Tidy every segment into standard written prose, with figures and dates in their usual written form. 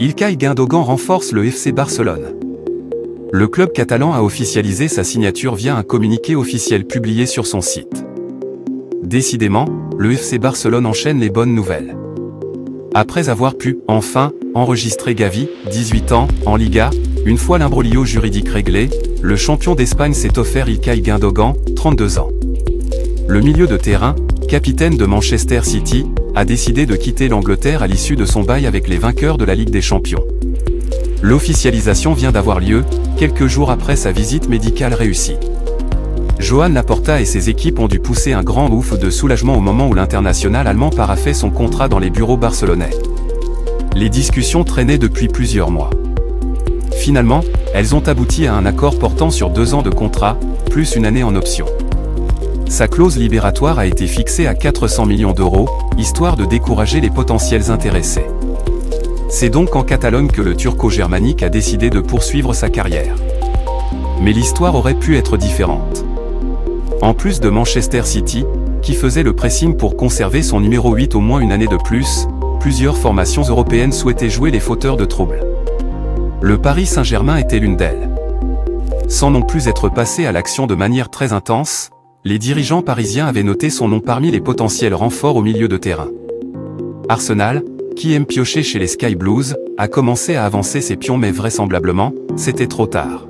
İlkay Gündoğan renforce le FC Barcelone. Le club catalan a officialisé sa signature via un communiqué officiel publié sur son site. Décidément, le FC Barcelone enchaîne les bonnes nouvelles. Après avoir pu, enfin, enregistrer Gavi, 18 ans, en Liga, une fois l'imbroglio juridique réglé, le champion d'Espagne s'est offert İlkay Gündoğan, 32 ans. Le milieu de terrain, capitaine de Manchester City, a décidé de quitter l'Angleterre à l'issue de son bail avec les vainqueurs de la Ligue des Champions. L'officialisation vient d'avoir lieu, quelques jours après sa visite médicale réussie. Joan Laporta et ses équipes ont dû pousser un grand ouf de soulagement au moment où l'international allemand paraphait son contrat dans les bureaux barcelonais. Les discussions traînaient depuis plusieurs mois. Finalement, elles ont abouti à un accord portant sur 2 ans de contrat, plus une année en option. Sa clause libératoire a été fixée à 400 millions d'euros, histoire de décourager les potentiels intéressés. C'est donc en Catalogne que le turco-germanique a décidé de poursuivre sa carrière. Mais l'histoire aurait pu être différente. En plus de Manchester City, qui faisait le pressing pour conserver son numéro 8 au moins une année de plus, plusieurs formations européennes souhaitaient jouer les fauteurs de troubles. Le Paris Saint-Germain était l'une d'elles. Sans non plus être passé à l'action de manière très intense, les dirigeants parisiens avaient noté son nom parmi les potentiels renforts au milieu de terrain. Arsenal, qui aime piocher chez les Sky Blues, a commencé à avancer ses pions mais vraisemblablement, c'était trop tard.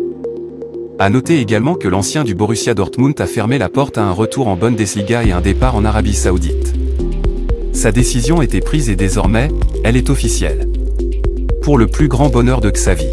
À noter également que l'ancien du Borussia Dortmund a fermé la porte à un retour en Bundesliga et un départ en Arabie Saoudite. Sa décision était prise et désormais, elle est officielle. Pour le plus grand bonheur de Xavi.